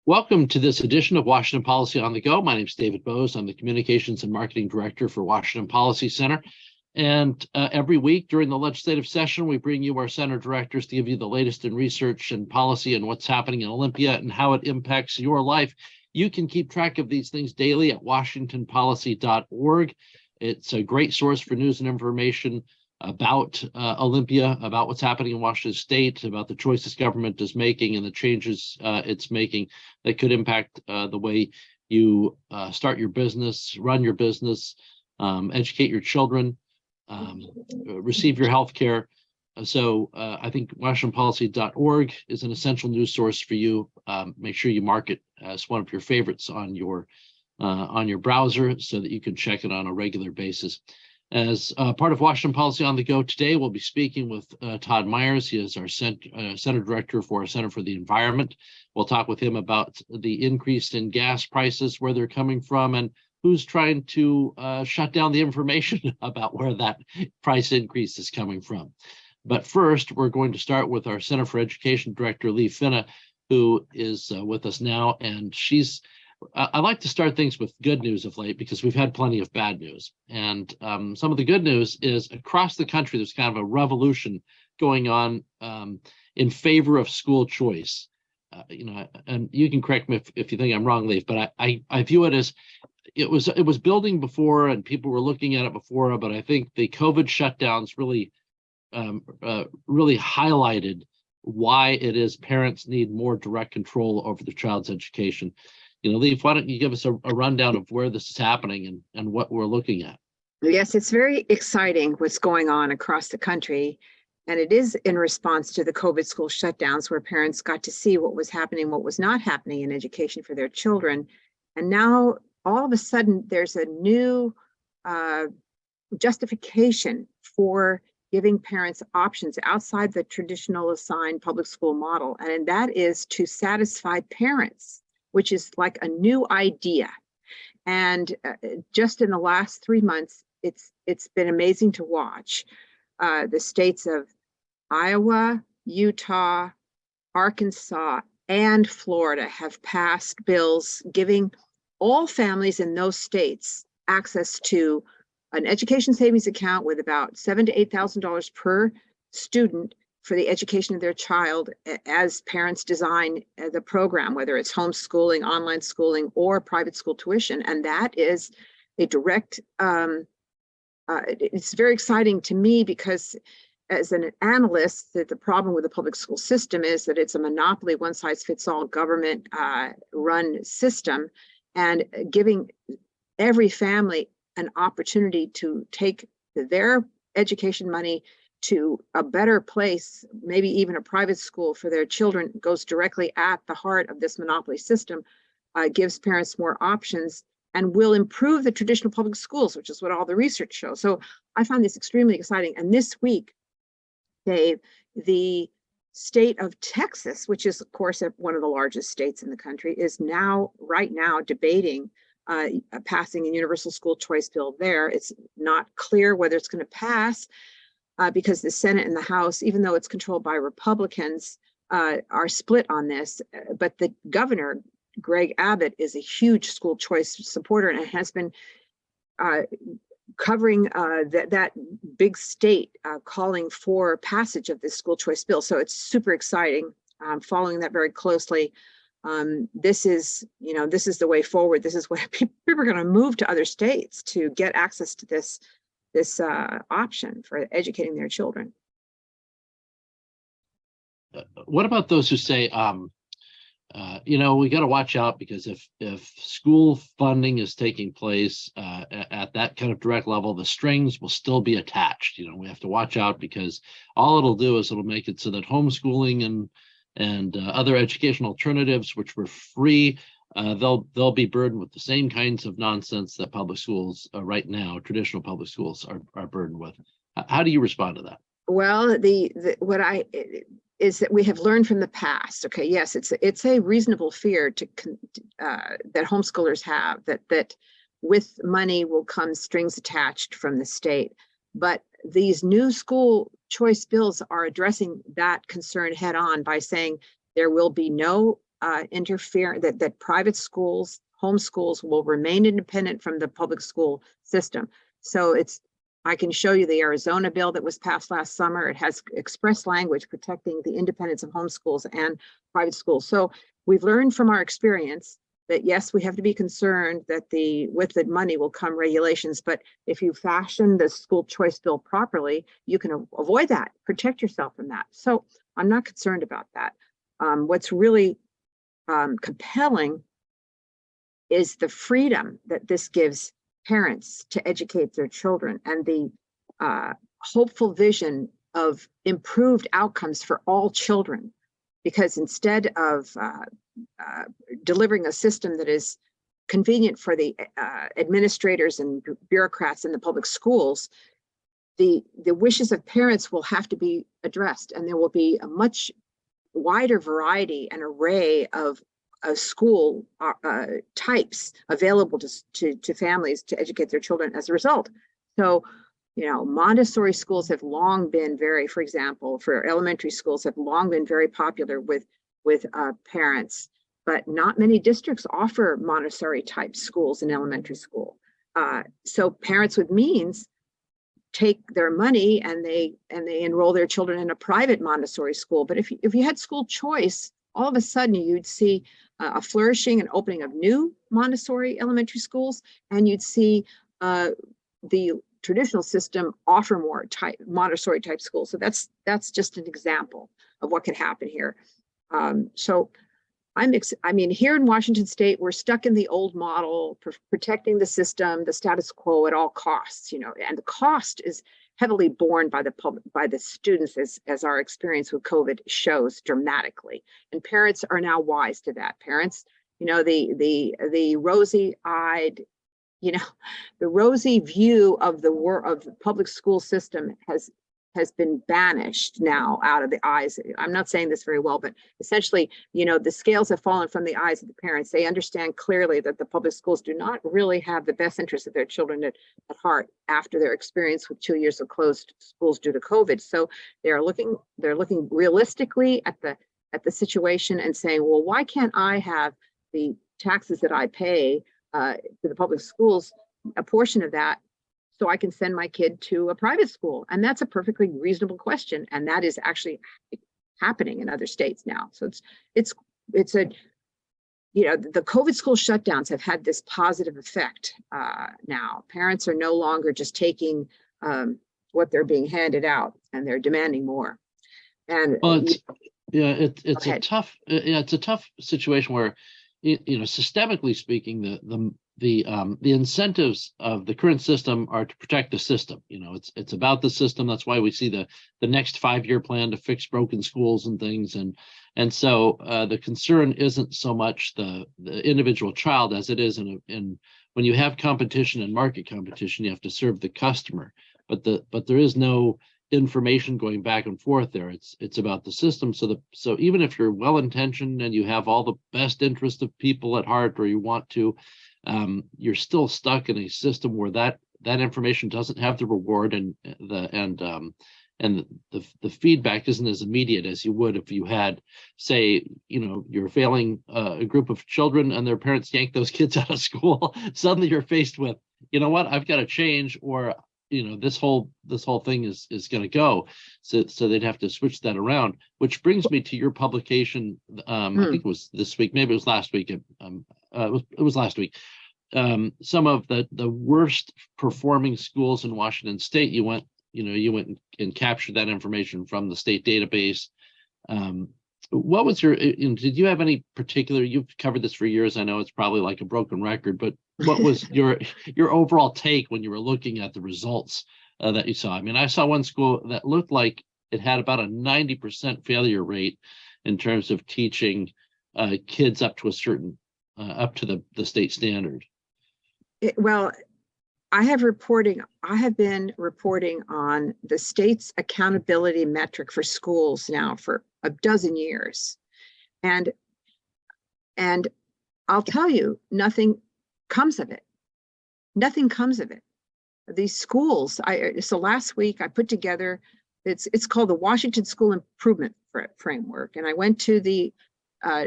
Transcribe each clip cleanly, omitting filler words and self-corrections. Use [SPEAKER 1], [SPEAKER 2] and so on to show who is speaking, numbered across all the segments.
[SPEAKER 1] Welcome to this edition of Washington Policy on the Go. My name is David Bose. I'm the Communications and Marketing Director for Washington Policy Center. And every week during the legislative session, we bring you our center directors to give you the latest in research and policy and what's happening in Olympia and how it impacts your life. You can keep track of these things daily at washingtonpolicy.org. It's a great source for news and information about Olympia, about what's happening in Washington State, about the choices government is making and the changes it's making that could impact the way you start your business, run your business, educate your children, receive your health care. So I think WashingtonPolicy.org is an essential news source for you. Make sure you mark it as one of your favorites on your browser so that you can check it on a regular basis. As part of Washington Policy on the Go today, we'll be speaking with Todd Myers. He is our Center Director for our Center for the Environment. We'll talk with him about the increase in gas prices, where they're coming from, and who's trying to shut down the information about where that price increase is coming from. But first, we're going to start with our Center for Education Director, Finne, who is with us now, and I like to start things with good news of late because we've had plenty of bad news. And some of the good news is across the country, there's kind of a revolution going on in favor of school choice. And you can correct me if you think I'm wrong, Leif, but I view it as it was building before and people were looking at it before, but I think the COVID shutdowns really highlighted why it is parents need more direct control over their child's education. Leif, why don't you give us a rundown of where this is happening and what we're looking at?
[SPEAKER 2] Yes, it's very exciting what's going on across the country. And it is in response to the COVID school shutdowns where parents got to see what was happening, what was not happening in education for their children. And now all of a sudden there's a new justification for giving parents options outside the traditional assigned public school model. And that is to satisfy parents, which is like a new idea. And just in the last 3 months, it's been amazing to watch. The states of Iowa, Utah, Arkansas, and Florida have passed bills giving all families in those states access to an education savings account with about $7,000 to $8,000 per student for the education of their child as parents design the program, whether it's homeschooling, online schooling, or private school tuition. And that is a direct, it's very exciting to me because as an analyst, the problem with the public school system is that it's a monopoly, one size fits all government run system, and giving every family an opportunity to take their education money to a better place, maybe even a private school for their children, goes directly at the heart of this monopoly system, gives parents more options, and will improve the traditional public schools, which is what all the research shows. So I find this extremely exciting. And this week, Dave, the state of Texas, which is, of course, one of the largest states in the country, is right now debating passing a universal school choice bill there. It's not clear whether it's going to pass, because the Senate and the House, even though it's controlled by Republicans, are split on this. But the governor, Greg Abbott, is a huge school choice supporter and has been covering that big state, calling for passage of this school choice bill. So it's super exciting. I'm following that very closely. This is the way forward. This is what people are going to move to other states to get access to this option for educating their children.
[SPEAKER 1] What about those who say, we got to watch out because if school funding is taking place at that kind of direct level, the strings will still be attached. We have to watch out because all it'll do is it'll make it so that homeschooling and other educational alternatives, which were free, they'll be burdened with the same kinds of nonsense that public schools right now, traditional public schools, are burdened with. How do you respond to that?
[SPEAKER 2] Well, is that we have learned from the past. Okay, yes, it's a reasonable fear that homeschoolers have that with money will come strings attached from the state. But these new school choice bills are addressing that concern head on by saying there will be no interfere, that private schools, homeschools will remain independent from the public school system. So I can show you the Arizona bill that was passed last summer. It has express language protecting the independence of homeschools and private schools. So we've learned from our experience that yes, we have to be concerned that with the money will come regulations, but if you fashion the school choice bill properly, you can avoid that, protect yourself from that. So I'm not concerned about that. What's really compelling is the freedom that this gives parents to educate their children, and the hopeful vision of improved outcomes for all children. Because instead of delivering a system that is convenient for the administrators and bureaucrats in the public schools, the wishes of parents will have to be addressed, and there will be a much wider variety and array of school types available to families to educate their children as a result. So, Montessori schools have long been for example, for elementary schools have long been very popular with parents, but not many districts offer Montessori type schools in elementary school. So parents with means take their money and they enroll their children in a private Montessori school. But if you had school choice, all of a sudden you'd see a flourishing and opening of new Montessori elementary schools, and you'd see the traditional system offer more Montessori type schools. So that's just an example of what could happen here. So here in Washington State, we're stuck in the old model, protecting the system, the status quo at all costs, and the cost is heavily borne by the students, as our experience with COVID shows dramatically. And parents are now wise to that. Parents, the rosy-eyed, the rosy view of the public school system has been banished now out of the eyes. I'm not saying this very well, but essentially, the scales have fallen from the eyes of the parents. They understand clearly that the public schools do not really have the best interest of their children at heart after their experience with 2 years of closed schools due to COVID. So they're looking realistically at the situation and saying, well, why can't I have the taxes that I pay to the public schools, a portion of that, so I can send my kid to a private school? And that's a perfectly reasonable question. And that is actually happening in other states now. So the COVID school shutdowns have had this positive effect now. Parents are no longer just taking what they're being handed out, and they're demanding more. And
[SPEAKER 1] it's a tough situation where, systemically speaking, the incentives of the current system are to protect the system. It's about the system. That's why we see the next 5-year plan to fix broken schools and things. And so the concern isn't so much the individual child as it is in when you have competition and market competition, you have to serve the customer. But there is no information going back and forth there. It's about the system. So even if you're well-intentioned and you have all the best interest of people at heart, or you want to, you're still stuck in a system where that information doesn't have the reward, and the feedback isn't as immediate as you would if you had, say, you're failing a group of children and their parents yank those kids out of school. Suddenly you're faced with, what, I've got to change, or this whole thing is going to go. So they'd have to switch that around, which brings me to your publication. I think it was this week, maybe it was last week. It was last week. Some of the worst performing schools in Washington State. You went and captured that information from the state database. What was did you have any particular, you've covered this for years, I know it's probably like a broken record, but what was your overall take when you were looking at the results that you saw? I mean, I saw one school that looked like it had about a 90% failure rate in terms of teaching kids up to a certain, up to the state standard.
[SPEAKER 2] I have been reporting on the state's accountability metric for schools now for a dozen years. And I'll tell you, nothing comes of it. Nothing comes of it. These schools, so last week I put together, it's called the Washington School Improvement Framework. And I went to the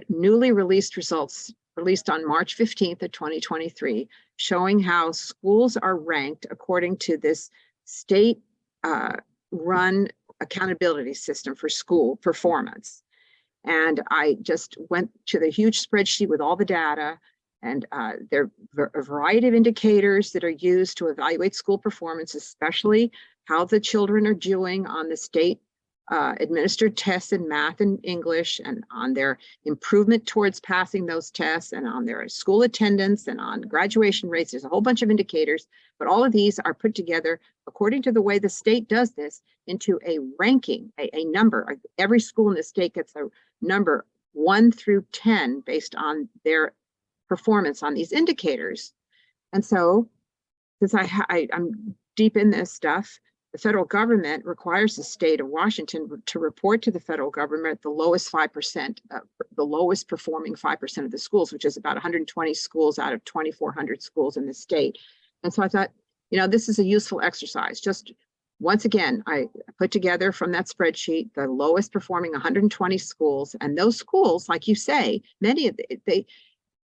[SPEAKER 2] newly released results released on March 15th of 2023, showing how schools are ranked according to this state run accountability system for school performance. And I just went to the huge spreadsheet with all the data, and there are a variety of indicators that are used to evaluate school performance, especially how the children are doing on the state administered tests in math and English, and on their improvement towards passing those tests, and on their school attendance, and on graduation rates. There's a whole bunch of indicators, but all of these are put together according to the way the state does this into a ranking, a number. Every school in the state gets a number 1 through 10 based on their performance on these indicators. And so, since I'm deep in this stuff, the federal government requires the state of Washington to report to the federal government the lowest 5%, the lowest performing 5% of the schools, which is about 120 schools out of 2,400 schools in the state. And so I thought, this is a useful exercise. Just once again, I put together from that spreadsheet the lowest performing 120 schools, and those schools, like you say, many of they,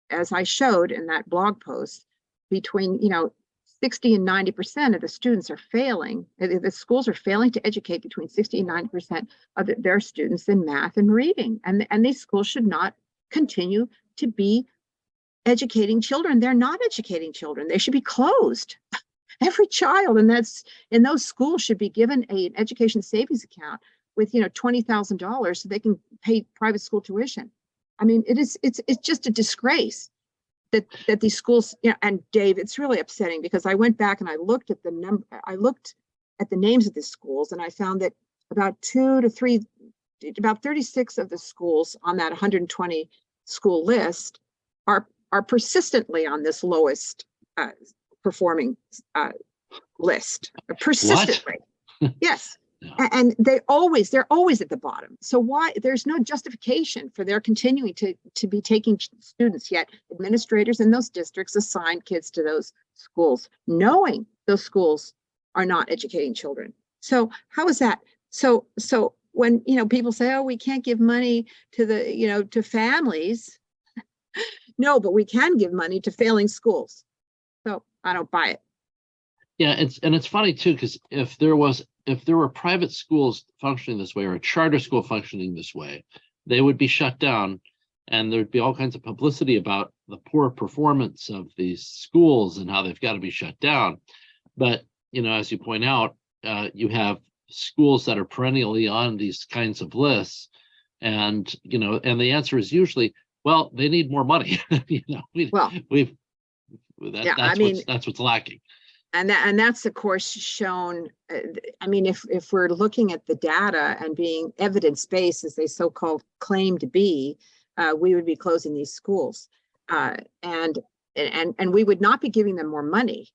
[SPEAKER 2] as I showed in that blog post, between 60 and 90% of the students are failing. The schools are failing to educate between 60 and 90% of their students in math and reading. And these schools should not continue to be educating children. They're not educating children. They should be closed. Every child in those schools should be given an education savings account with $20,000 so they can pay private school tuition. I mean, it's just a disgrace that these schools, and Dave, it's really upsetting because I went back and I looked at the names of the schools, and I found that about 36 of the schools on that 120 school list are persistently on this lowest performing list. Persistently. Yes. And they're always at the bottom. So why? There's no justification for their continuing to be taking students, yet administrators in those districts assign kids to those schools, knowing those schools are not educating children. So how is that? So when people say, oh, we can't give money to to families, no, but we can give money to failing schools. So I don't buy it.
[SPEAKER 1] Yeah, it's funny too, because if there were private schools functioning this way, or a charter school functioning this way, they would be shut down, and there'd be all kinds of publicity about the poor performance of these schools and how they've got to be shut down. But as you point out, you have schools that are perennially on these kinds of lists, and and the answer is usually, well, they need more money. That's what's lacking.
[SPEAKER 2] And that's of course shown. I mean, if we're looking at the data and being evidence-based, as they so-called claim to be, we would be closing these schools, and we would not be giving them more money.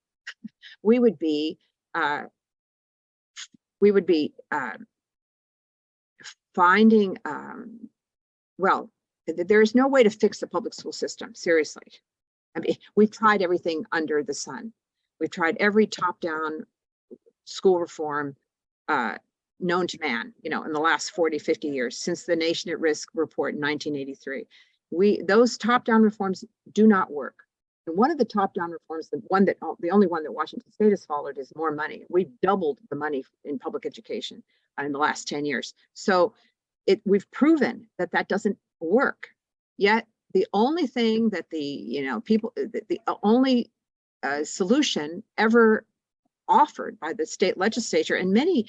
[SPEAKER 2] We would be finding. Well, there is no way to fix the public school system. Seriously, I mean, we've tried everything under the sun. We've tried every top-down school reform known to man, in the last 40, 50 years, since the Nation at Risk report in 1983. Those top-down reforms do not work. And one of the top-down reforms, the only one that Washington State has followed, is more money. We've doubled the money in public education in the last 10 years. So we've proven that doesn't work. Yet the only thing that the only solution ever offered by the state legislature and many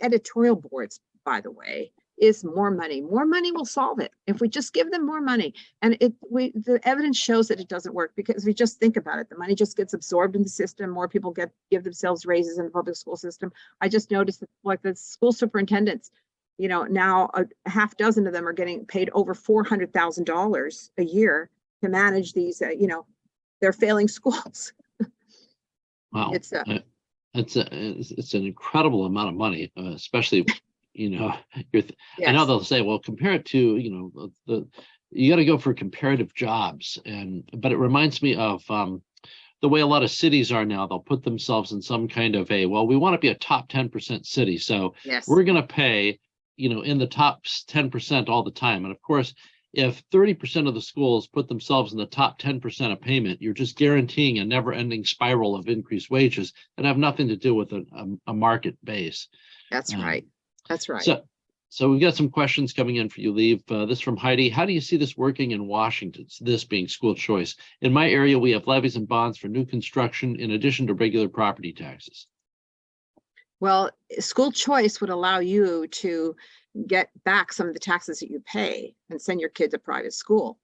[SPEAKER 2] editorial boards, by the way, is more money. More money will solve it if we just give them more money. And the evidence shows that it doesn't work, because we just think about it. The money just gets absorbed in the system. More people give themselves raises in the public school system. I just noticed that, like, the school superintendents, now a half dozen of them are getting paid over $400,000 a year to manage these, they're failing schools.
[SPEAKER 1] Wow, it's an incredible amount of money, especially I know they'll say, well, compare it to you got to go for comparative jobs, but it reminds me of the way a lot of cities are now. They'll put themselves in some kind of we want to be a top 10% city, so we're going to pay in the top 10% all the time. And of course, if 30% of the schools put themselves in the top 10% of payment, you're just guaranteeing a never-ending spiral of increased wages that have nothing to do with a market base.
[SPEAKER 2] That's right. That's right.
[SPEAKER 1] So we've got some questions coming in for you, Leave. This from Heidi. How do you see this working in Washington, this being school choice? In my area, we have levies and bonds for new construction in addition to regular property taxes.
[SPEAKER 2] Well, school choice would allow you to get back some of the taxes that you pay and send your kid to private school,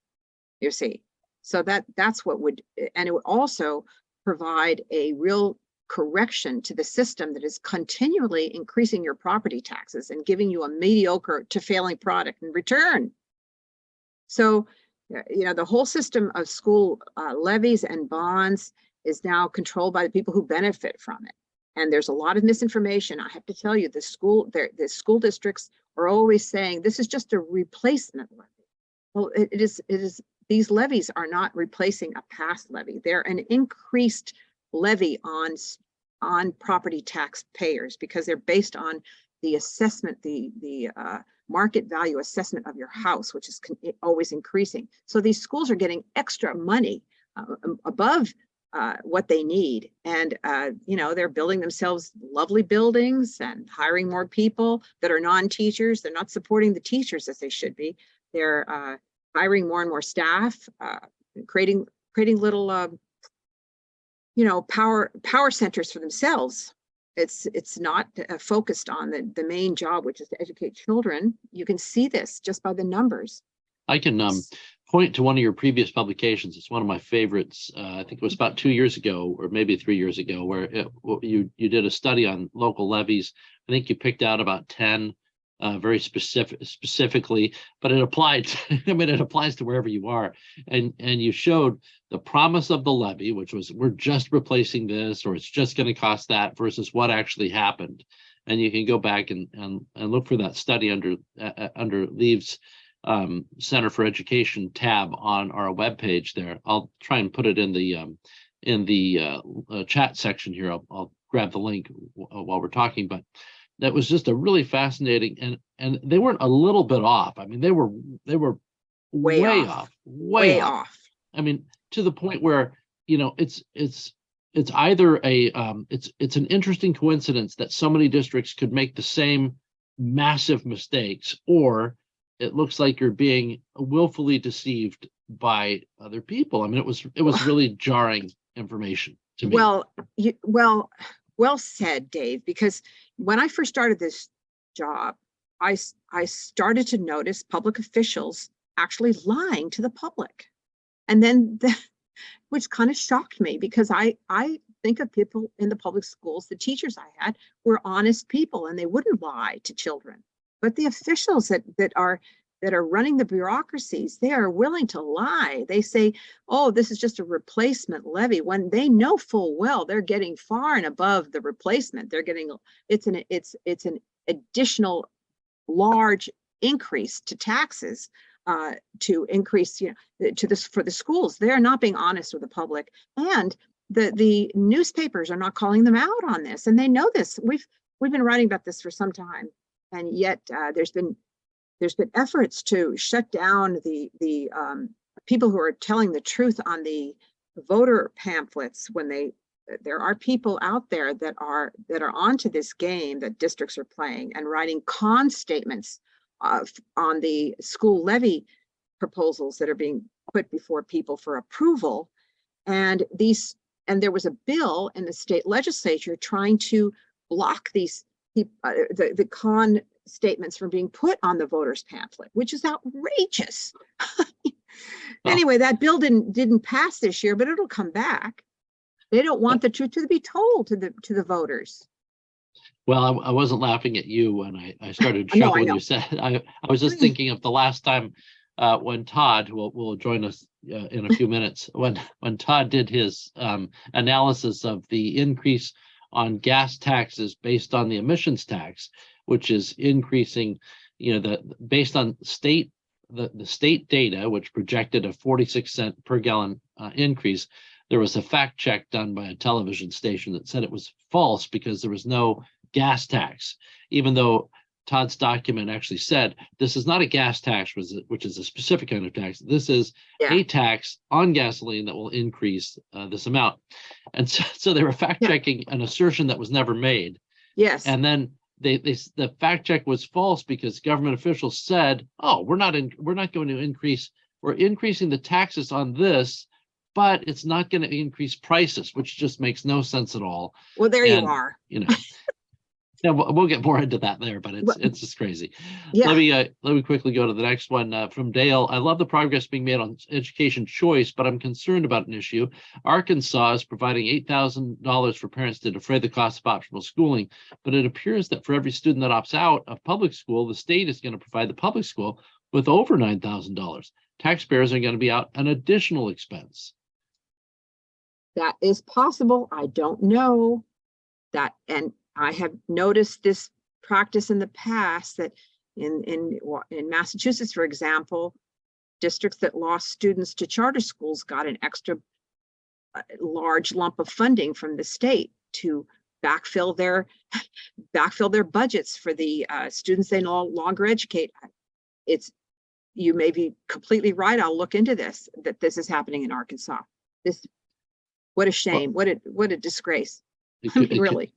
[SPEAKER 2] you see. So that's what would, and it would also provide a real correction to the system that is continually increasing your property taxes and giving you a mediocre to failing product in return. So, you know, the whole system of school levies and bonds is now controlled by the people who benefit from it. And there's a lot of misinformation. I have to tell you, the school districts are always saying this is just a replacement levy. Well, it is. These levies are not replacing a past levy. They're an increased levy on property tax payers because they're based on the assessment, the market value assessment of your house, which is always increasing. So these schools are getting extra money above what they need. And, you know, they're building themselves lovely buildings and hiring more people that are non-teachers. They're not supporting the teachers as they should be. They're hiring more and more staff, creating little, you know, power centers for themselves. It's not focused on the main job, which is to educate children. You can see this just by the numbers.
[SPEAKER 1] I can point to one of your previous publications. It's one of my favorites. I think it was about 2 years ago, or maybe 3 years ago, where you did a study on local levies. I think you picked out about 10 very specifically, but it applied to, I mean, it applies to wherever you are. And you showed the promise of the levy, which was we're just replacing this, or it's just going to cost that, versus what actually happened. And you can go back and look for that study under Leave's Center for Education tab on our webpage there. I'll try and put it in the chat section here. I'll grab the link while we're talking, but that was just a really fascinating, and they weren't a little bit off. I mean, they were way off. I mean, to the point where, you know, it's either it's an interesting coincidence that so many districts could make the same massive mistakes, or it looks like you're being willfully deceived by other people. I mean, it was really jarring information to me.
[SPEAKER 2] Well said, Dave, because when I first started this job, I started to notice public officials actually lying to the public. And then, which kind of shocked me, because I think of people in the public schools, the teachers I had were honest people and they wouldn't lie to children. But the officials that are running the bureaucracies, they are willing to lie. They say, oh, this is just a replacement levy, when they know full well they're getting far and above the replacement. They're getting, it's an additional large increase to taxes to increase, you know, to this for the schools. They're not being honest with the public, and the newspapers are not calling them out on this, and they know this. We've been writing about this for some time, and yet there's been efforts to shut down the people who are telling the truth on the voter pamphlets. When there are people out there that are onto this game that districts are playing and writing con statements on the school levy proposals that are being put before people for approval. And there was a bill in the state legislature trying to block these the con statements from being put on the voters pamphlet, which is outrageous. Anyway, that bill didn't pass this year, but it'll come back. They don't want the truth to be told to the voters.
[SPEAKER 1] Well, I wasn't laughing at you when I started chuckling when you said. I was just thinking of the last time when Todd, who will join us in a few minutes, when Todd did his analysis of the increase on gas taxes based on the emissions tax, which is increasing, you know, based on the state data, which projected a 46-cent per gallon increase. There was a fact check done by a television station that said it was false because there was no gas tax, even though Todd's document actually said, this is not a gas tax, which is a specific kind of tax. This is a tax on gasoline that will increase this amount. And so they were fact checking an assertion that was never made.
[SPEAKER 2] Yes.
[SPEAKER 1] And then the fact check was false because government officials said, oh, we're not going to increase, we're increasing the taxes on this, but it's not going to increase prices, which just makes no sense at all.
[SPEAKER 2] Well, there you are.
[SPEAKER 1] You know, yeah, we'll get more into that there, but it's just crazy.
[SPEAKER 2] Yeah.
[SPEAKER 1] Let me quickly go to the next one from Dale. I love the progress being made on education choice, but I'm concerned about an issue. Arkansas is providing $8,000 for parents to defray the cost of optional schooling, but it appears that for every student that opts out of public school, the state is going to provide the public school with over $9,000. Taxpayers are going to be out an additional expense.
[SPEAKER 2] That is possible. I don't know that, and I have noticed this practice in the past that in Massachusetts, for example, districts that lost students to charter schools got an extra large lump of funding from the state to backfill their budgets for the students they no longer educate. You may be completely right. I'll look into this, that this is happening in Arkansas. What a shame. What a disgrace. Really.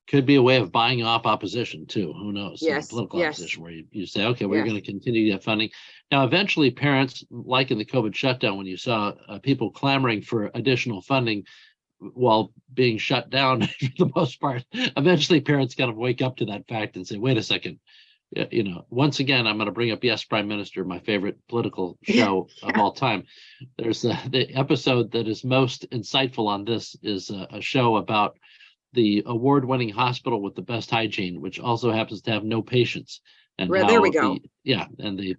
[SPEAKER 1] Could be a way of buying off opposition too. Who knows?
[SPEAKER 2] Yes,
[SPEAKER 1] political opposition, where you say, okay, we're going to continue to get funding. Now, eventually, parents, like in the COVID shutdown, when you saw people clamoring for additional funding while being shut down for the most part, eventually parents kind of wake up to that fact and say, wait a second. You know, once again, I'm going to bring up Yes, Prime Minister, my favorite political show of all time. There's the episode that is most insightful on this is a show about the award-winning hospital with the best hygiene, which also happens to have no patients. And
[SPEAKER 2] well, there we go.
[SPEAKER 1] The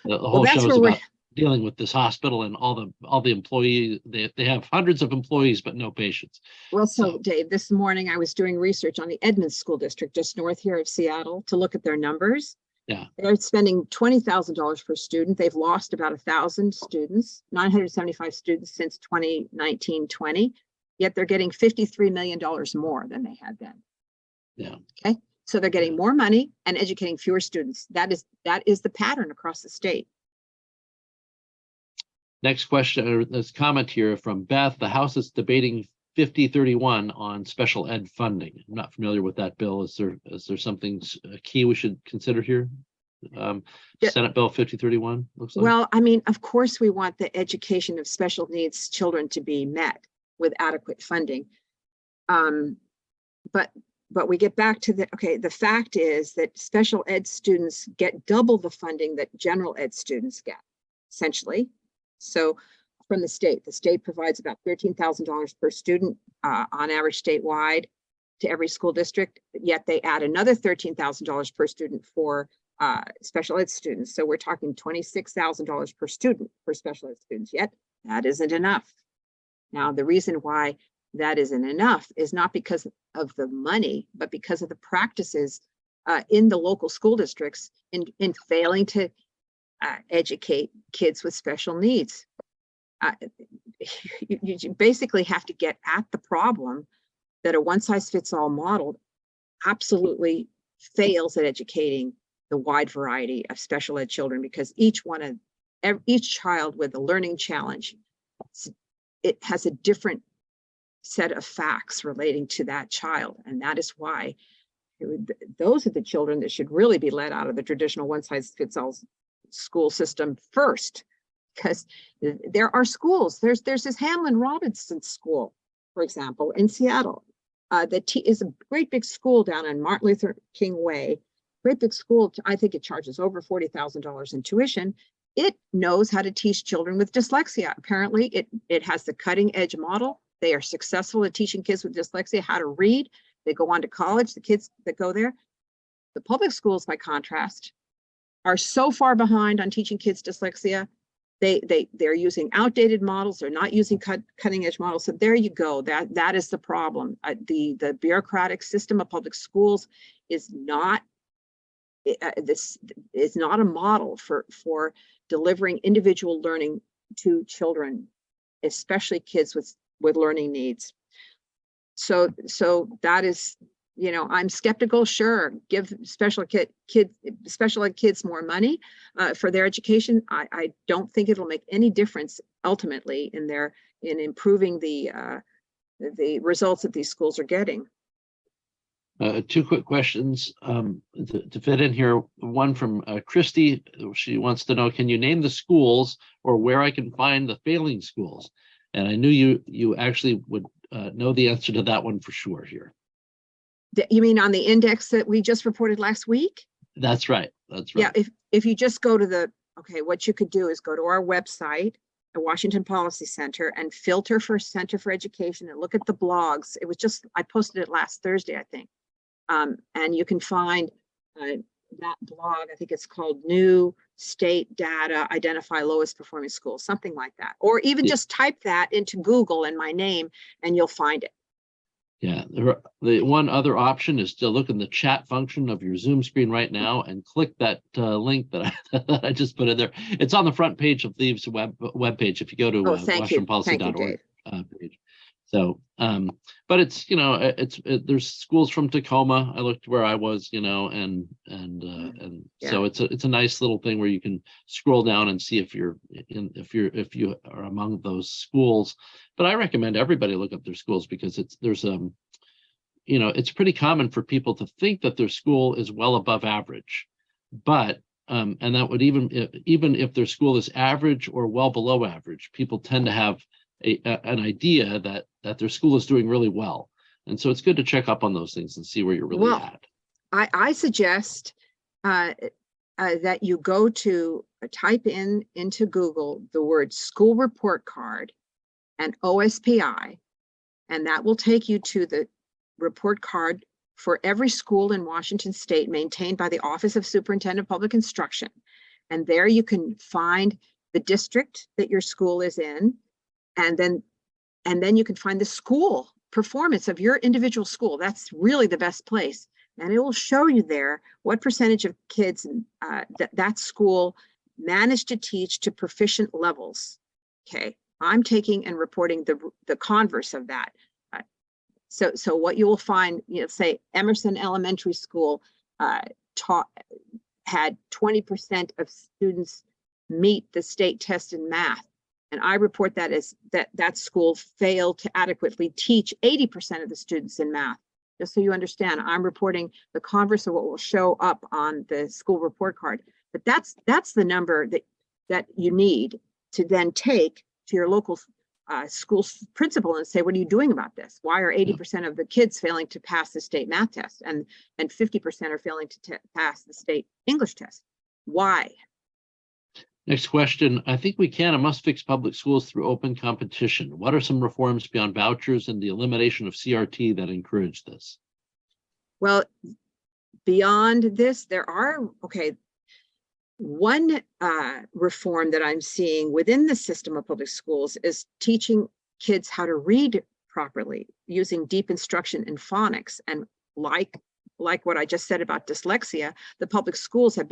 [SPEAKER 1] whole show is about dealing with this hospital and all the employees. They have hundreds of employees, but no patients.
[SPEAKER 2] Well, so Dave, this morning I was doing research on the Edmonds School District, just north here of Seattle, to look at their numbers.
[SPEAKER 1] Yeah,
[SPEAKER 2] they're spending $20,000 per student. They've lost about 1,000 students, 975 students since 2019-20. Yet they're getting $53 million more than they had then.
[SPEAKER 1] Yeah. Okay.
[SPEAKER 2] So they're getting more money and educating fewer students. That is the pattern across the state.
[SPEAKER 1] Next question, this comment here from Beth. The House is debating 5031 on special ed funding. I'm not familiar with that bill. Is there something key we should consider here? Senate Bill 5031 looks like.
[SPEAKER 2] Well, I mean, of course, we want the education of special needs children to be met with adequate funding. But we get back to the fact is that special ed students get double the funding that general ed students get, essentially. So from the state provides about $13,000 per student on average statewide to every school district, yet they add another $13,000 per student for special ed students. So we're talking $26,000 per student for special ed students, yet that isn't enough. Now, the reason why that isn't enough is not because of the money, but because of the practices in the local school districts in failing to educate kids with special needs. You basically have to get at the problem that a one-size-fits-all model absolutely fails at educating the wide variety of special ed children, because each child with a learning challenge, it has a different set of facts relating to that child. And that is why those are the children that should really be let out of the traditional one-size-fits-all school system first, because there are schools. There's this Hamlin Robinson School, for example, in Seattle, that is a great big school down on Martin Luther King Way. Great big school. I think it charges over $40,000 in tuition. It knows how to teach children with dyslexia. Apparently, it has the cutting edge model. They are successful at teaching kids with dyslexia how to read. They go on to college, the kids that go there. The public schools, by contrast, are so far behind on teaching kids dyslexia. They're using outdated models. They're not using cutting edge models. So there you go. That is the problem. The bureaucratic system of public schools is not this is not a model for delivering individual learning to children, especially kids with learning needs. So that is I'm skeptical. Sure, give special ed kids more money for their education. I don't think it'll make any difference ultimately in improving the results that these schools are getting.
[SPEAKER 1] Two quick questions to fit in here. One from Christy. She wants to know, can you name the schools or where I can find the failing schools? And I knew you actually would know the answer to that one for sure here.
[SPEAKER 2] You mean on the index that we just reported last week?
[SPEAKER 1] That's right. That's right.
[SPEAKER 2] Yeah, if you just go to what you could do is go to our website, the Washington Policy Center, and filter for Center for Education and look at the blogs. I posted it last Thursday, I think. And you can find that blog. I think it's called New State Data, Identify Lowest Performing Schools, something like that. Or even just type that into Google and my name, and you'll find it.
[SPEAKER 1] Yeah, the one other option is to look in the chat function of your Zoom screen right now and click that link that I just put in there. It's on the front page of Leaves webpage if you go to WashingtonPolicy.org page. So, but it's there's schools from Tacoma. I looked where I was, and so it's a nice little thing where you can scroll down and see if you are among those schools. But I recommend everybody look up their schools because it's pretty common for people to think that their school is well above average, but and that would even if their school is average or well below average, people tend to have an idea that their school is doing really well. And so it's good to check up on those things and see where you're really at.
[SPEAKER 2] I suggest that you go to type into Google the word school report card and OSPI, and that will take you to the report card for every school in Washington State maintained by the Office of Superintendent of Public Instruction. And there you can find the district that your school is in, and then you can find the school performance of your individual school. That's really the best place. And it will show you there what percentage of kids that school managed to teach to proficient levels. Okay, I'm taking and reporting the converse of that. So what you will find, say Emerson Elementary School had 20% of students meet the state test in math. And I report that as that school failed to adequately teach 80% of the students in math. Just so you understand, I'm reporting the converse of what will show up on the school report card. But that's the number that you need to then take to your local school principal and say, what are you doing about this? Why are 80% of the kids failing to pass the state math test and 50% are failing to pass the state English test? Why?
[SPEAKER 1] Next question. I think we can and must fix public schools through open competition. What are some reforms beyond vouchers and the elimination of CRT that encourage this?
[SPEAKER 2] Well, beyond this, there are, one reform that I'm seeing within the system of public schools is teaching kids how to read properly using deep instruction in phonics. And like what I just said about dyslexia, the public schools have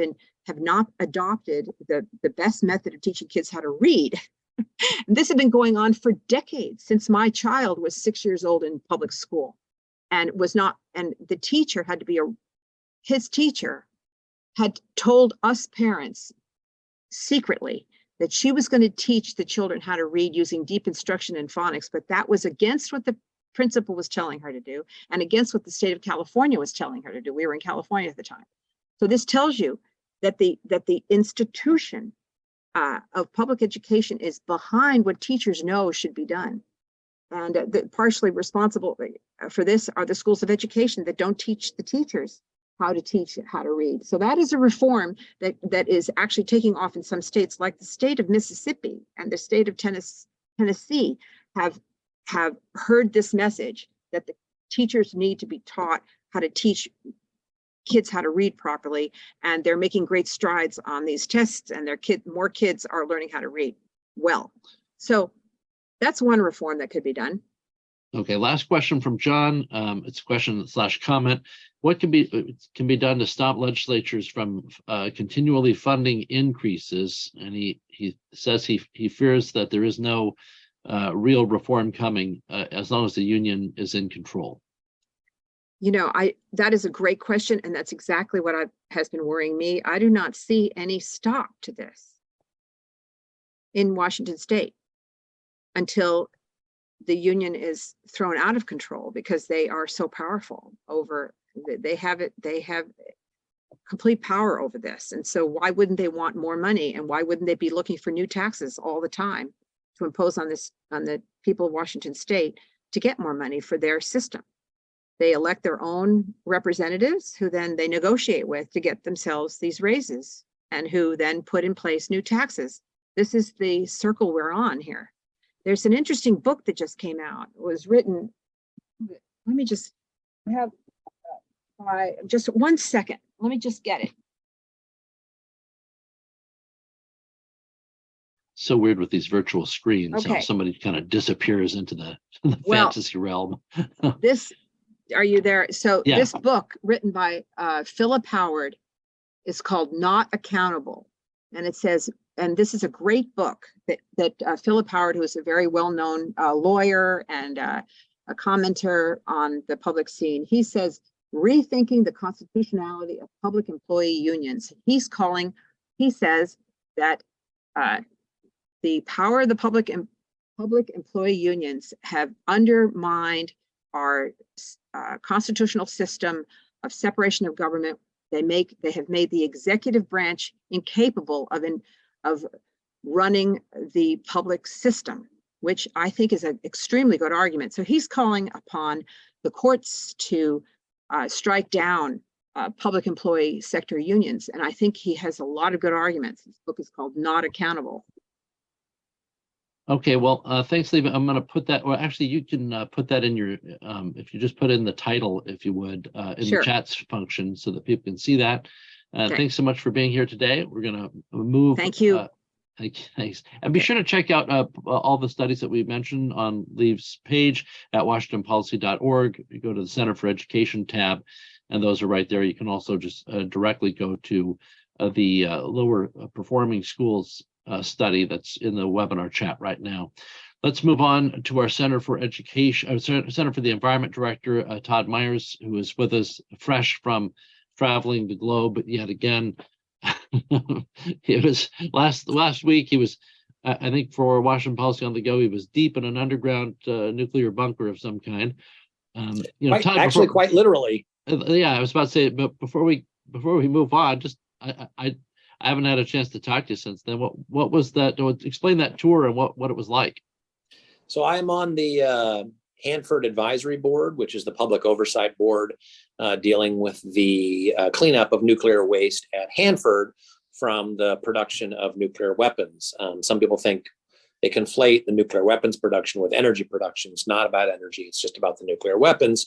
[SPEAKER 2] not adopted the best method of teaching kids how to read. And this has been going on for decades, since my child was 6 years old in public school, and the teacher had to be his teacher had told us parents secretly that she was going to teach the children how to read using deep instruction in phonics, but that was against what the principal was telling her to do and against what the state of California was telling her to do. We were in California at the time. So this tells you that the institution of public education is behind what teachers know should be done. And partially responsible for this are the schools of education that don't teach the teachers how to read. So that is a reform that is actually taking off in some states, like the state of Mississippi and the state of Tennessee have heard this message that the teachers need to be taught how to teach kids how to read properly, and they're making great strides on these tests, and more kids are learning how to read well. So that's one reform that could be done.
[SPEAKER 1] Okay, last question from John. It's a question / comment. What can be done to stop legislatures from continually funding increases? And he says he fears that there is no real reform coming as long as the union is in control.
[SPEAKER 2] that is a great question, and that's exactly what has been worrying me. I do not see any stop to this in Washington State until the union is thrown out of control, because they are so powerful over, they have complete power over this. And so why wouldn't they want more money? And why wouldn't they be looking for new taxes all the time to impose on the people of Washington State to get more money for their system? They elect their own representatives who then they negotiate with to get themselves these raises, and who then put in place new taxes. This is the circle we're on here. There's an interesting book that just came out. It was written, let me just have, just 1 second. Let me just get it.
[SPEAKER 1] So weird with these virtual screens.
[SPEAKER 2] Okay.
[SPEAKER 1] How somebody kind of disappears into the fantasy realm.
[SPEAKER 2] Are you there? So
[SPEAKER 1] Yeah.
[SPEAKER 2] This book written by Philip Howard is called Not Accountable. And it says, and this is a great book that Philip Howard, who is a very well-known lawyer and a commenter on the public scene, he says, rethinking the constitutionality of public employee unions. He says that the power of the public employee unions have undermined our constitutional system of separation of government. They have made the executive branch incapable of running the public system, which I think is an extremely good argument. So he's calling upon the courts to strike down public employee sector unions. And I think he has a lot of good arguments. This book is called Not Accountable.
[SPEAKER 1] Okay, well, thanks, Lee. I'm going to put that, well, actually, you can put that in your, if you just put in the title, if you would, in
[SPEAKER 2] Sure.
[SPEAKER 1] the chats function so that people can see that.
[SPEAKER 2] Okay.
[SPEAKER 1] Thanks so much for being here today. We're going to move.
[SPEAKER 2] Thank you.
[SPEAKER 1] Thanks. And be sure to check out all the studies that we mentioned on Lee's page at washingtonpolicy.org. You go to the Center for Education tab, and those are right there. You can also just directly go to the lower performing schools study that's in the webinar chat right now. Let's move on to our Center for Education, Center for the Environment Director, Todd Myers, who is with us fresh from traveling the globe yet again. It was last week. He was, I think, for Washington Policy on the Go, he was deep in an underground nuclear bunker of some kind. Todd,
[SPEAKER 3] actually, quite literally.
[SPEAKER 1] Yeah, I was about to say, but before we move on, just I haven't had a chance to talk to you since then. What was that? Explain that tour and what it was like.
[SPEAKER 3] So I'm on the Hanford Advisory Board, which is the public oversight board dealing with the cleanup of nuclear waste at Hanford from the production of nuclear weapons. Some people think they conflate the nuclear weapons production with energy production. It's not about energy. It's just about the nuclear weapons.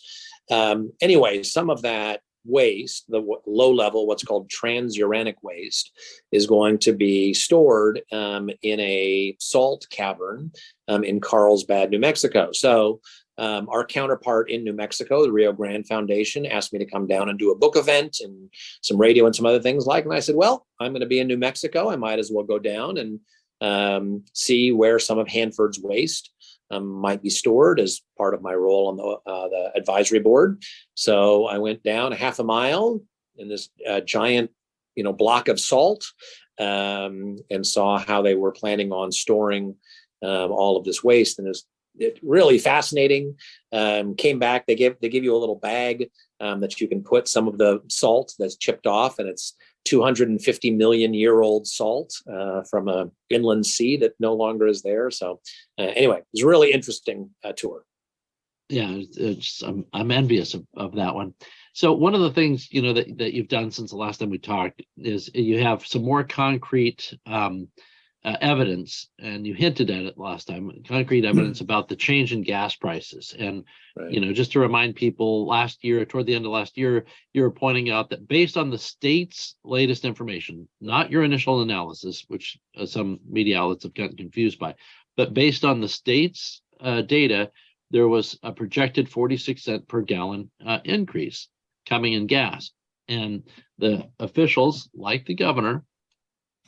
[SPEAKER 3] Anyway, some of that waste, the low level, what's called transuranic waste, is going to be stored in a salt cavern in Carlsbad, New Mexico. So our counterpart in New Mexico, the Rio Grande Foundation, asked me to come down and do a book event and some radio and some other things and I said, well, I'm going to be in New Mexico. I might as well go down and see where some of Hanford's waste might be stored as part of my role on the advisory board. So I went down a half a mile in this giant, block of salt and saw how they were planning on storing all of this waste. And it really fascinating. Came back, they give you a little bag that you can put some of the salt that's chipped off, and it's 250 million year old salt from an inland sea that no longer is there. So anyway, it was a really interesting tour.
[SPEAKER 1] Yeah, I'm envious of that one. So one of the things that you've done since the last time we talked is you have some more concrete evidence, and you hinted at it last time, concrete evidence about the change in gas prices. And,
[SPEAKER 3] right.
[SPEAKER 1] Just to remind people, toward the end of last year, you were pointing out that based on the state's latest information, not your initial analysis, which some media outlets have gotten confused by, but based on the state's data, there was a projected 46-cent per gallon increase coming in gas. And the officials, like the governor,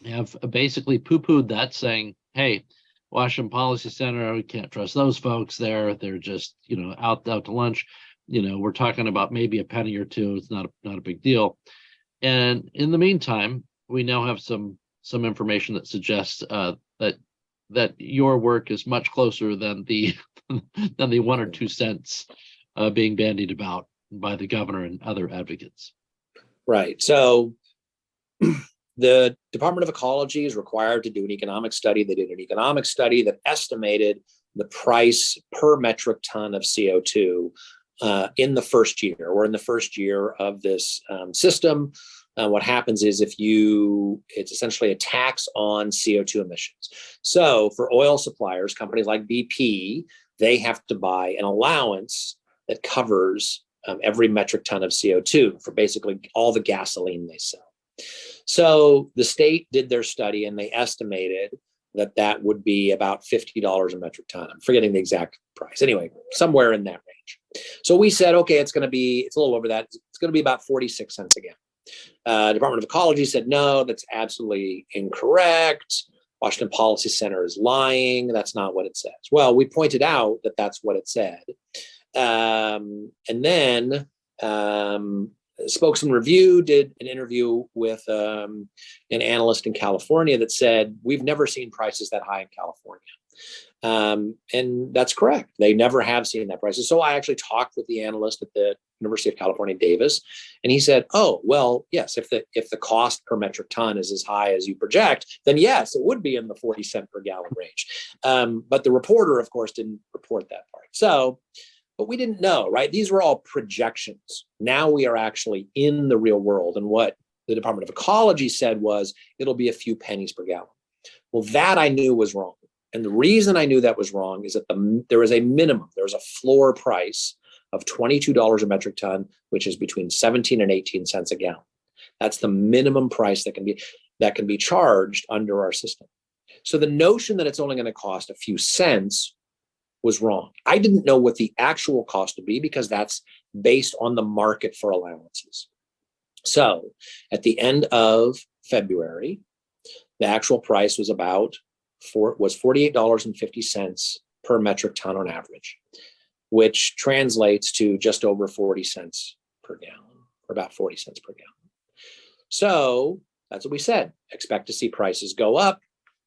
[SPEAKER 1] have basically poo-pooed that, saying, hey, Washington Policy Center, we can't trust those folks there. They're just, out to lunch. we're talking about maybe a penny or two. It's not a big deal. And in the meantime, we now have some information that suggests that your work is much closer than the 1 or 2 cents being bandied about by the governor and other advocates.
[SPEAKER 3] Right. So the Department of Ecology is required to do an economic study. They did an economic study that estimated the price per metric ton of CO2 in the first year, or in the first year of this system. What happens is it's essentially a tax on CO2 emissions. So for oil suppliers, companies like BP, they have to buy an allowance that covers every metric ton of CO2 for basically all the gasoline they sell. So the state did their study and they estimated that would be about $50 a metric ton. I'm forgetting the exact price. Anyway, somewhere in that range. So we said, okay, it's a little over that. It's going to be about 46 cents a gallon. Department of Ecology said, no, that's absolutely incorrect. Washington Policy Center is lying. That's not what it says. Well, we pointed out that that's what it said. And then Spokesman Review did an interview with an analyst in California that said, we've never seen prices that high in California. And that's correct. They never have seen that prices. So I actually talked with the analyst at the University of California, Davis, and he said, oh, well, yes, if the cost per metric ton is as high as you project, then yes, it would be in the 40 cent per gallon range. But the reporter, of course, didn't report that part. But we didn't know, right? These were all projections. Now we are actually in the real world. And what the Department of Ecology said was, it'll be a few pennies per gallon. Well, that I knew was wrong. And the reason I knew that was wrong is that there is a minimum, there's a floor price of $22 a metric ton, which is between 17 and 18 cents a gallon. That's the minimum price that can be charged under our system. So the notion that it's only going to cost a few cents was wrong. I didn't know what the actual cost would be because that's based on the market for allowances. So at the end of February, the actual price was $48.50 per metric ton on average, which translates to just over 40 cents per gallon, or about 40 cents per gallon. So that's what we said. Expect to see prices go up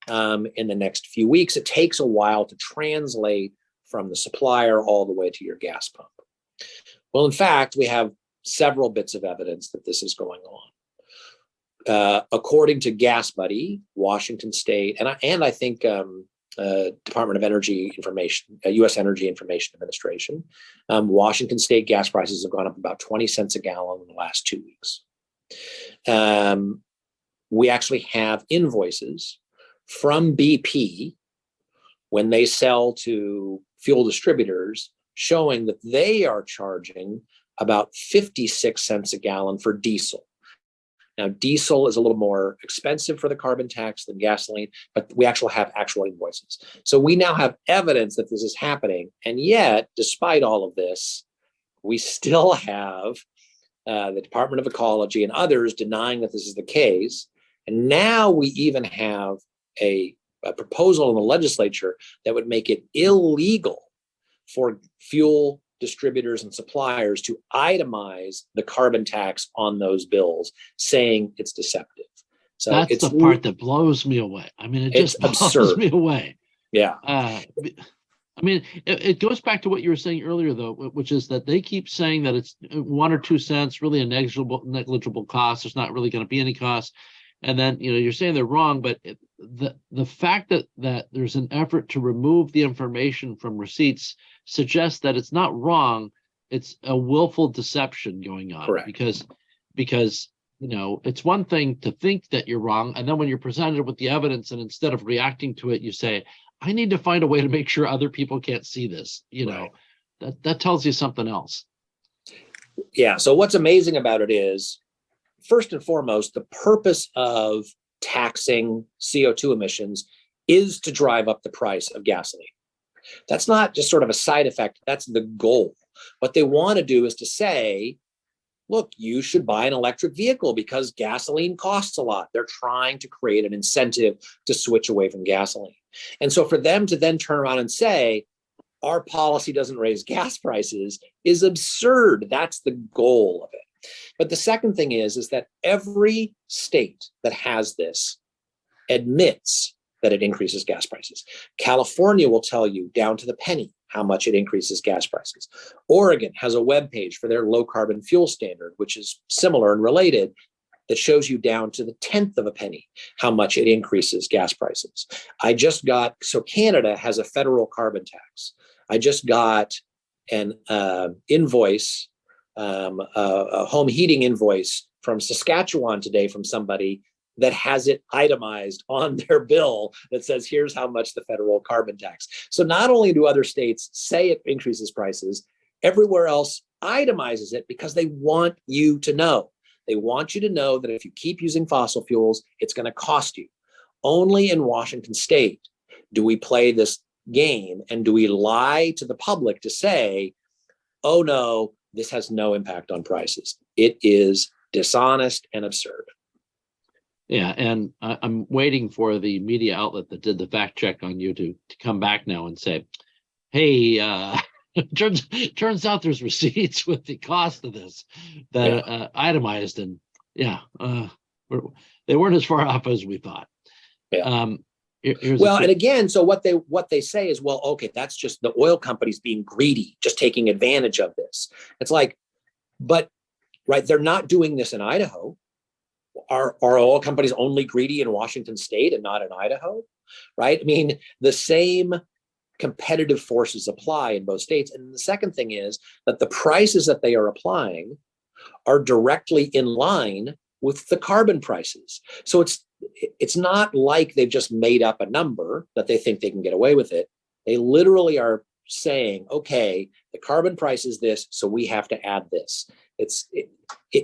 [SPEAKER 3] in the next few weeks. It takes a while to translate from the supplier all the way to your gas pump. Well, in fact, we have several bits of evidence that this is going on. According to Gas Buddy, Washington State, and I think Department of Energy Information, U.S. Energy Information Administration, Washington State gas prices have gone up about 20 cents a gallon in the last 2 weeks. We actually have invoices from BP when they sell to fuel distributors showing that they are charging about 56 cents a gallon for diesel. Now, diesel is a little more expensive for the carbon tax than gasoline, but we actually have actual invoices. So we now have evidence that this is happening. And yet, despite all of this, we still have the Department of Ecology and others denying that this is the case. And now we even have a proposal in the legislature that would make it illegal for fuel distributors and suppliers to itemize the carbon tax on those bills, saying it's deceptive. So
[SPEAKER 1] that's the part that blows me away. I mean, it just blows me away.
[SPEAKER 3] Yeah.
[SPEAKER 1] I mean, it goes back to what you were saying earlier, though, which is that they keep saying that it's 1 or 2 cents, really a negligible cost. There's not really going to be any cost. And then, you're saying they're wrong, but the fact that there's an effort to remove the information from receipts suggests that it's not wrong. It's a willful deception going on.
[SPEAKER 3] Correct.
[SPEAKER 1] Because it's one thing to think that you're wrong. And then when you're presented with the evidence and instead of reacting to it, you say, I need to find a way to make sure other people can't see this.
[SPEAKER 3] Right.
[SPEAKER 1] That tells you something else.
[SPEAKER 3] Yeah. So what's amazing about it is, first and foremost, the purpose of taxing CO2 emissions is to drive up the price of gasoline. That's not just sort of a side effect. That's the goal. What they want to do is to say, look, you should buy an electric vehicle because gasoline costs a lot. They're trying to create an incentive to switch away from gasoline. And so for them to then turn around and say, our policy doesn't raise gas prices is absurd. That's the goal of it. But the second thing is that every state that has this admits that it increases gas prices. California will tell you down to the penny how much it increases gas prices. Oregon has a web page for their low carbon fuel standard, which is similar and related, that shows you down to the 10th of a penny how much it increases gas prices. So Canada has a federal carbon tax. I just got an invoice, a home heating invoice from Saskatchewan today from somebody that has it itemized on their bill that says, here's how much the federal carbon tax. So not only do other states say it increases prices, everywhere else itemizes it because they want you to know. They want you to know that if you keep using fossil fuels, it's going to cost you. Only in Washington state do we play this game and do we lie to the public to say, oh no, this has no impact on prices. It is dishonest and absurd.
[SPEAKER 1] Yeah, and I'm waiting for the media outlet that did the fact check on you to come back now and say, hey, turns out there's receipts with the cost of this that itemized, and they weren't as far off as we thought.
[SPEAKER 3] And again, so what they say is, well, okay, that's just the oil companies being greedy, just taking advantage of this. It's like, but right, they're not doing this in Idaho. Are oil companies only greedy in Washington state and not in Idaho? Right? I mean, the same competitive forces apply in both states. And the second thing is that the prices that they are applying are directly in line with the carbon prices. So it's not like they've just made up a number that they think they can get away with it. They literally are saying, okay, the carbon price is this, so we have to add this. It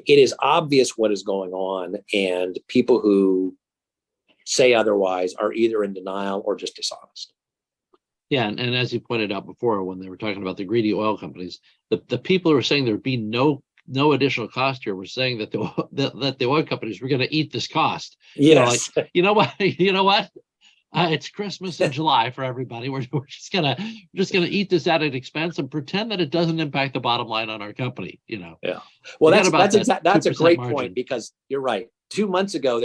[SPEAKER 3] is obvious what is going on, and people who say otherwise are either in denial or just dishonest.
[SPEAKER 1] Yeah, and as you pointed out before, when they were talking about the greedy oil companies, the people who are saying there'd be no additional cost here were saying that the oil companies were going to eat this cost.
[SPEAKER 3] Yes.
[SPEAKER 1] You know what? It's Christmas in July for everybody. We're just gonna eat this added expense and pretend that it doesn't impact the bottom line on our company. Yeah.
[SPEAKER 3] Well, that's a great
[SPEAKER 1] margin.
[SPEAKER 3] point, because you're right. 2 months ago,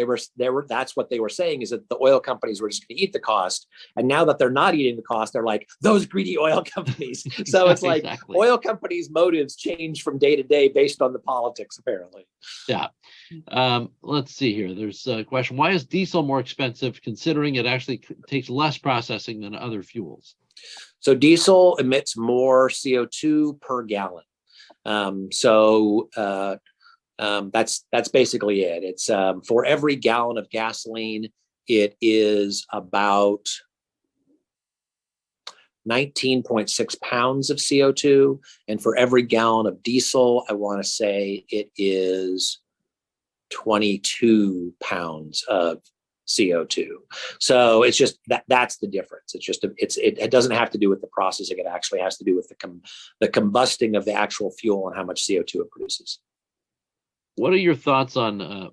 [SPEAKER 3] that's what they were saying, is that the oil companies were just going to eat the cost. And now that they're not eating the cost, they're like, those greedy oil companies. So it's like exactly. Oil companies' motives change from day to day based on the politics, apparently.
[SPEAKER 1] Yeah. Let's see here. There's a question. Why is diesel more expensive, considering it actually takes less processing than other fuels?
[SPEAKER 3] So diesel emits more CO2 per gallon. That's basically it. It's for every gallon of gasoline, it is about 19.6 pounds of CO2. And for every gallon of diesel, I want to say it is 22 pounds of CO2. So it's just that's the difference. It doesn't have to do with the processing. It actually has to do with the combusting of the actual fuel and how much CO2 it produces.
[SPEAKER 1] What are your thoughts on the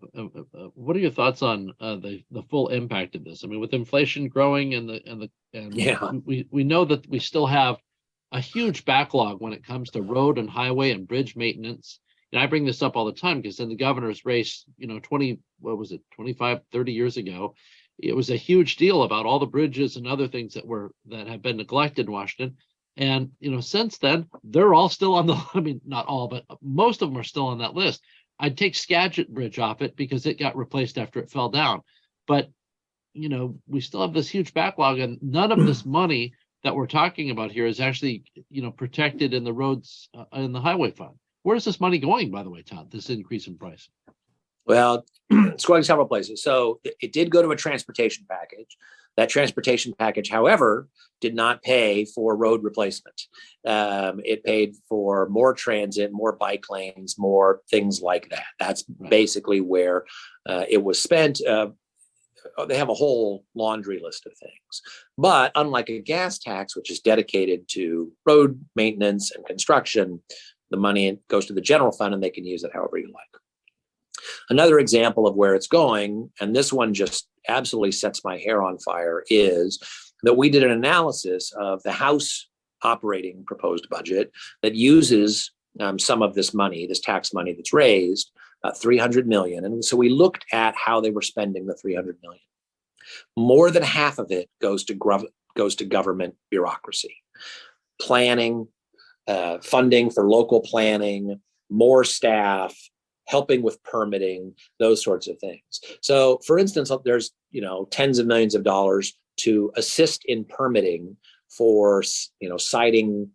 [SPEAKER 1] full impact of this? I mean, with inflation growing we know that we still have a huge backlog when it comes to road and highway and bridge maintenance. And I bring this up all the time because in the governor's race, 25, 30 years ago, it was a huge deal about all the bridges and other things that have been neglected in Washington. And, since then, they're all still on not all, but most of them are still on that list. I'd take Skagit Bridge off it because it got replaced after it fell down. But, we still have this huge backlog, and none of this money that we're talking about here is actually, protected in the roads in the highway fund. Where's this money going, by the way, Todd, this increase in price?
[SPEAKER 3] Well, it's going several places. So it did go to a transportation package. That transportation package, however, did not pay for road replacement. It paid for more transit, more bike lanes, more things like that. That's basically where it was spent. They have a whole laundry list of things. But unlike a gas tax, which is dedicated to road maintenance and construction, the money goes to the general fund and they can use it however you like. Another example of where it's going, and this one just absolutely sets my hair on fire, is that we did an analysis of the House operating proposed budget that uses some of this money, this tax money that's raised, 300 million. And so we looked at how they were spending the 300 million. More than half of it goes to government bureaucracy, planning, funding for local planning, more staff, helping with permitting, those sorts of things. So for instance, there's, tens of millions of dollars to assist in permitting for, siting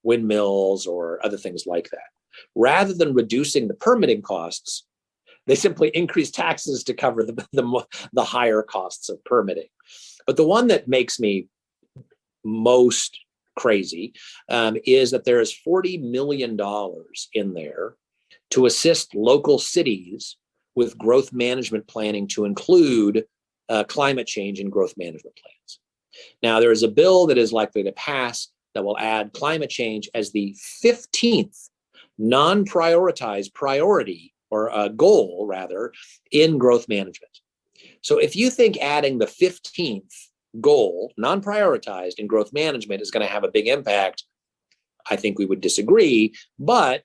[SPEAKER 3] windmills or other things like that. Rather than reducing the permitting costs, they simply increase taxes to cover the higher costs of permitting. But the one that makes me most crazy is that there is $40 million in there to assist local cities with growth management planning to include climate change and growth management plans. Now, there is a bill that is likely to pass that will add climate change as the 15th non-prioritized priority, or a goal rather, in growth management. So if you think adding the 15th goal, non-prioritized in growth management, is going to have a big impact, I think we would disagree, but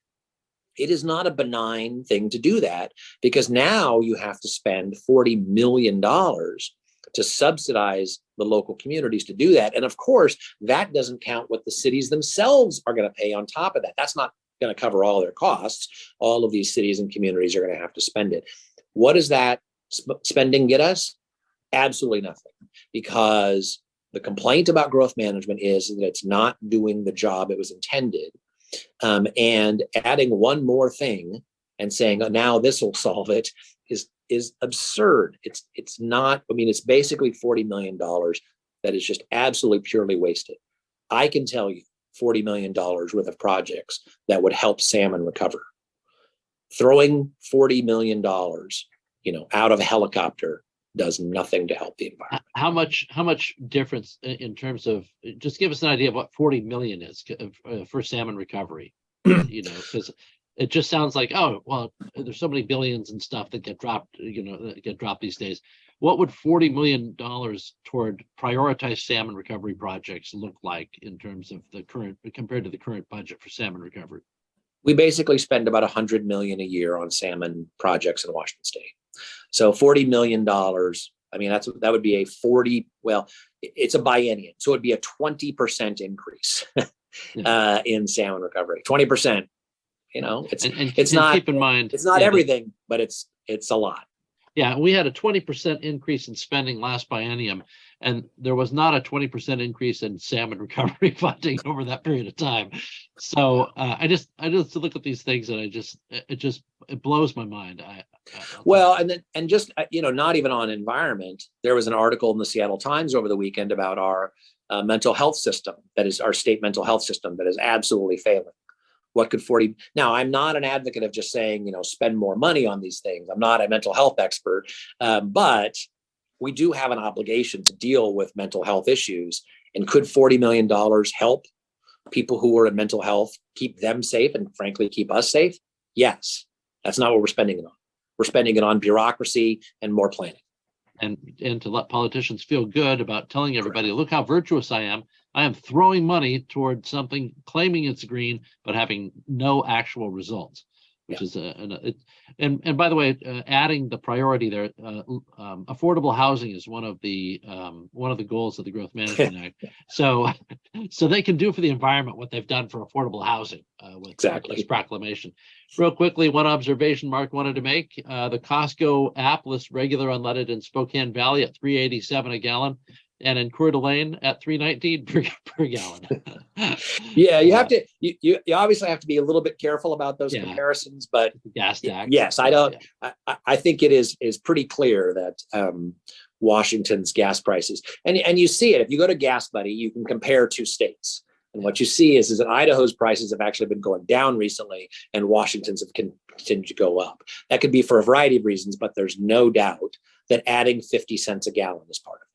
[SPEAKER 3] it is not a benign thing to do that, because now you have to spend $40 million to subsidize the local communities to do that. And of course, that doesn't count what the cities themselves are going to pay on top of that. That's not going to cover all their costs. All of these cities and communities are going to have to spend it. What does that spending get us? Absolutely nothing, because the complaint about growth management is that it's not doing the job it was intended. And adding one more thing and saying, oh, now this will solve it is absurd. It's not, it's basically $40 million that is just absolutely purely wasted. I can tell you $40 million worth of projects that would help salmon recover. Throwing $40 million, out of a helicopter does nothing to help the environment.
[SPEAKER 1] How much difference in terms of, just give us an idea of what 40 million is for salmon recovery, because it just sounds like, oh, well, there's so many billions and stuff that get dropped, that get dropped these days. What would $40 million toward prioritized salmon recovery projects look like in terms of compared to the current budget for salmon recovery?
[SPEAKER 3] We basically spend about $100 million a year on salmon projects in Washington State. So $40 million, that would be it's a biennium. So it'd be a 20% increase in salmon recovery. 20%, it's not, keep in mind, it's not everything, but it's a lot.
[SPEAKER 1] Yeah, we had a 20% increase in spending last biennium, and there was not a 20% increase in salmon recovery funding over that period of time. So I just look at these things and it blows my mind. Not even on environment. There was an article in the Seattle Times over the weekend about our mental health system, that is our state mental health system, that is absolutely failing. What could 40? Now, I'm not an advocate of just saying, spend more money on these things. I'm not a mental health expert, but we do have an obligation to deal with mental health issues. And could $40 million help people who are in mental health, keep them safe, and frankly, keep us safe? Yes. That's not what we're spending it on. We're spending it on bureaucracy and more planning. And to let politicians feel good about telling everybody, look how virtuous I am. I am throwing money toward something, claiming it's green, but having no actual results, which is and by the way, adding the priority there, affordable housing is one of the goals of the Growth Management Act. So they can do for the environment what they've done for affordable housing with this proclamation. Real quickly, one observation Mark wanted to make: the Costco app lists regular unleaded in Spokane Valley at $3.87 a gallon, and in Coeur d'Alene at $3.19 per gallon.
[SPEAKER 3] Yeah, you have to. You obviously have to be a little bit careful about those comparisons, but
[SPEAKER 1] gas tax.
[SPEAKER 3] Yes, I don't. Yeah. I think it is pretty clear that Washington's gas prices, and you see it if you go to Gas Buddy, you can compare two states, and what you see is that Idaho's prices have actually been going down recently, and Washington's have continued to go up. That could be for a variety of reasons, but there's no doubt that adding 50 cents a gallon is part of that.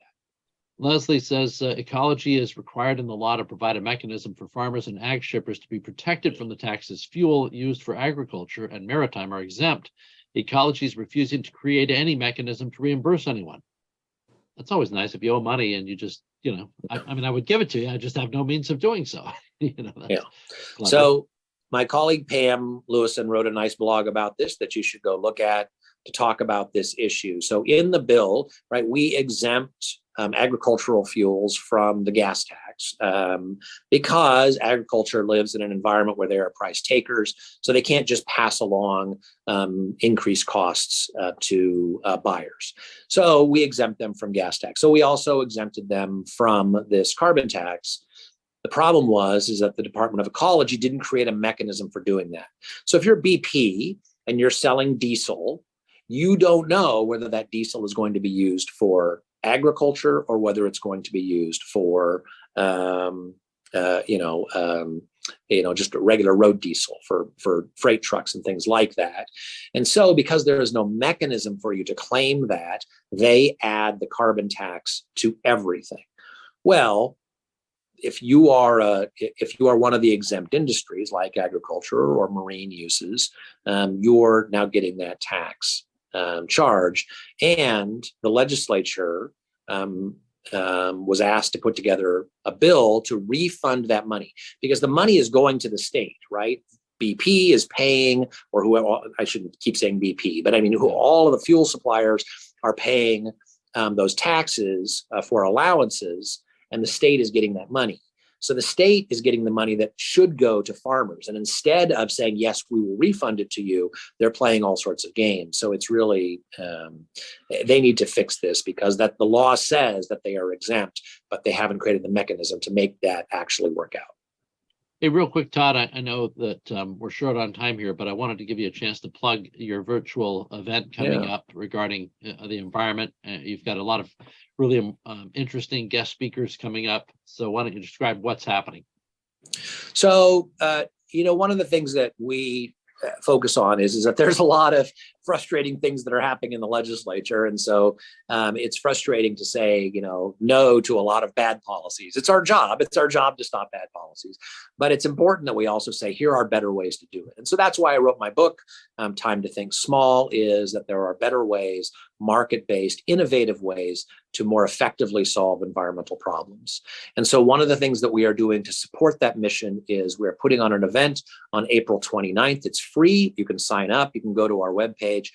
[SPEAKER 1] Leslie says ecology is required in the law to provide a mechanism for farmers and ag shippers to be protected from the taxes. Fuel used for agriculture and maritime are exempt. Ecology is refusing to create any mechanism to reimburse anyone. That's always nice if you owe money and you just, I mean, I would give it to you. I just have no means of doing so. That's
[SPEAKER 3] Yeah.
[SPEAKER 1] clever.
[SPEAKER 3] So my colleague Pam Lewison wrote a nice blog about this that you should go look at to talk about this issue. So in the bill, right, we exempt agricultural fuels from the gas tax because agriculture lives in an environment where they are price takers, so they can't just pass along increased costs to buyers. So we exempt them from gas tax. So we also exempted them from this carbon tax. The problem is that the Department of Ecology didn't create a mechanism for doing that. So if you're BP and you're selling diesel, you don't know whether that diesel is going to be used for agriculture or whether it's going to be used for, just regular road diesel for freight trucks and things like that. And so because there is no mechanism for you to claim that, they add the carbon tax to everything. Well, if you are one of the exempt industries like agriculture or marine uses, you're now getting that tax charge. And the legislature was asked to put together a bill to refund that money, because the money is going to the state, right? BP is paying, or whoever, I shouldn't keep saying BP, but I mean, all of the fuel suppliers are paying those taxes for allowances, and the state is getting that money. So the state is getting the money that should go to farmers. And instead of saying, yes, we will refund it to you, they're playing all sorts of games. So it's really, they need to fix this, because that the law says that they are exempt, but they haven't created the mechanism to make that actually work out.
[SPEAKER 1] Hey, real quick, Todd, I know that we're short on time here, but I wanted to give you a chance to plug your virtual event coming up regarding the environment. You've got a lot of really interesting guest speakers coming up. So why don't you describe what's happening?
[SPEAKER 3] So, one of the things that we focus on is that there's a lot of frustrating things that are happening in the legislature. And so it's frustrating to say, no to a lot of bad policies. It's our job. It's our job to stop bad policies. But it's important that we also say, here are better ways to do it. And so that's why I wrote my book, Time to Think Small, is that there are better ways, market-based, innovative ways to more effectively solve environmental problems. And so one of the things that we are doing to support that mission is we're putting on an event on April 29th. It's free. You can sign up. You can go to our webpage.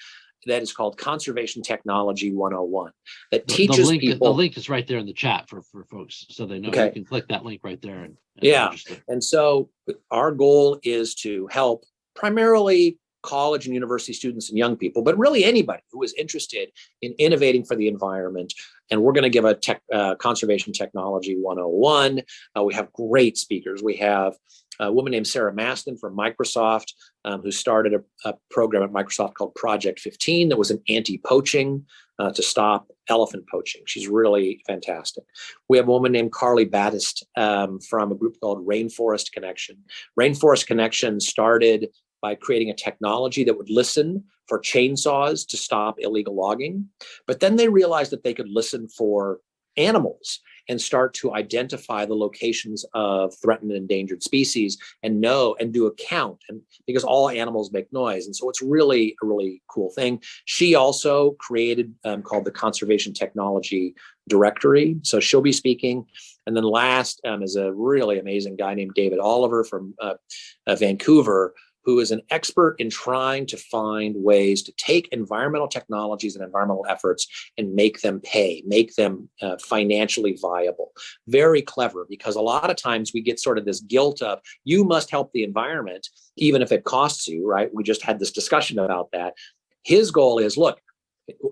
[SPEAKER 3] That is called Conservation Technology 101. That teaches people.
[SPEAKER 1] The link is right there in the chat for folks, so they know. Okay. You can click that link right there. And register.
[SPEAKER 3] And so our goal is to help primarily college and university students and young people, but really anybody who is interested in innovating for the environment. And we're going to give a Conservation Technology 101. We have great speakers. We have a woman named Sarah Maston from Microsoft, who started a program at Microsoft called Project 15 that was an anti-poaching to stop elephant poaching. She's really fantastic. We have a woman named Carly Battist from a group called Rainforest Connection. Rainforest Connection started by creating a technology that would listen for chainsaws to stop illegal logging. But then they realized that they could listen for animals and start to identify the locations of threatened and endangered species and do a count, and because all animals make noise. And so it's really a really cool thing. She also created called the Conservation Technology Directory. So she'll be speaking. And then last is a really amazing guy named David Oliver from Vancouver, who is an expert in trying to find ways to take environmental technologies and environmental efforts and make them pay, make them financially viable. Very clever, because a lot of times we get sort of this guilt of, you must help the environment, even if it costs you, right? We just had this discussion about that. His goal is, look,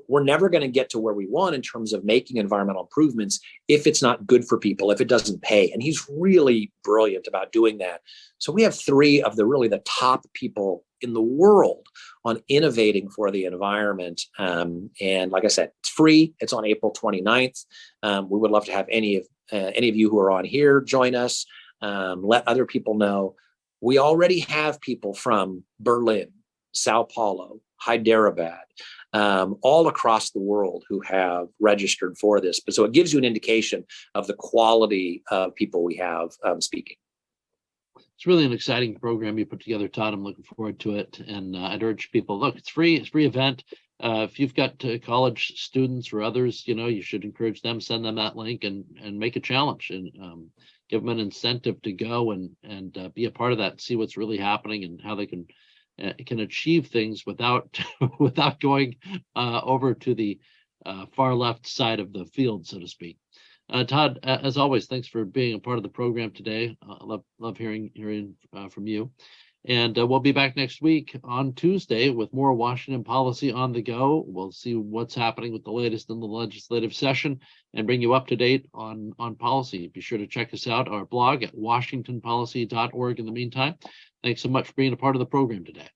[SPEAKER 3] we're never going to get to where we want in terms of making environmental improvements if it's not good for people, if it doesn't pay. And he's really brilliant about doing that. So we have three of the top people in the world on innovating for the environment. And like I said, it's free. It's on April 29th. We would love to have any of you who are on here join us. Let other people know. We already have people from Berlin, Sao Paulo, Hyderabad, all across the world who have registered for this. But so it gives you an indication of the quality of people we have speaking.
[SPEAKER 1] It's really an exciting program you put together, Todd. I'm looking forward to it. And I'd urge people, look, it's free. It's a free event. if you've got college students or others, you should encourage them, send them that link and make a challenge and give them an incentive to go and be a part of that, see what's really happening and how they can achieve things without without going over to the far left side of the field, so to speak. Todd, as always, thanks for being a part of the program today. Love hearing from you. And we'll be back next week on Tuesday with more Washington policy on the go. We'll see what's happening with the latest in the legislative session and bring you up to date on policy. Be sure to check us out, our blog at washingtonpolicy.org in the meantime. Thanks so much for being a part of the program today.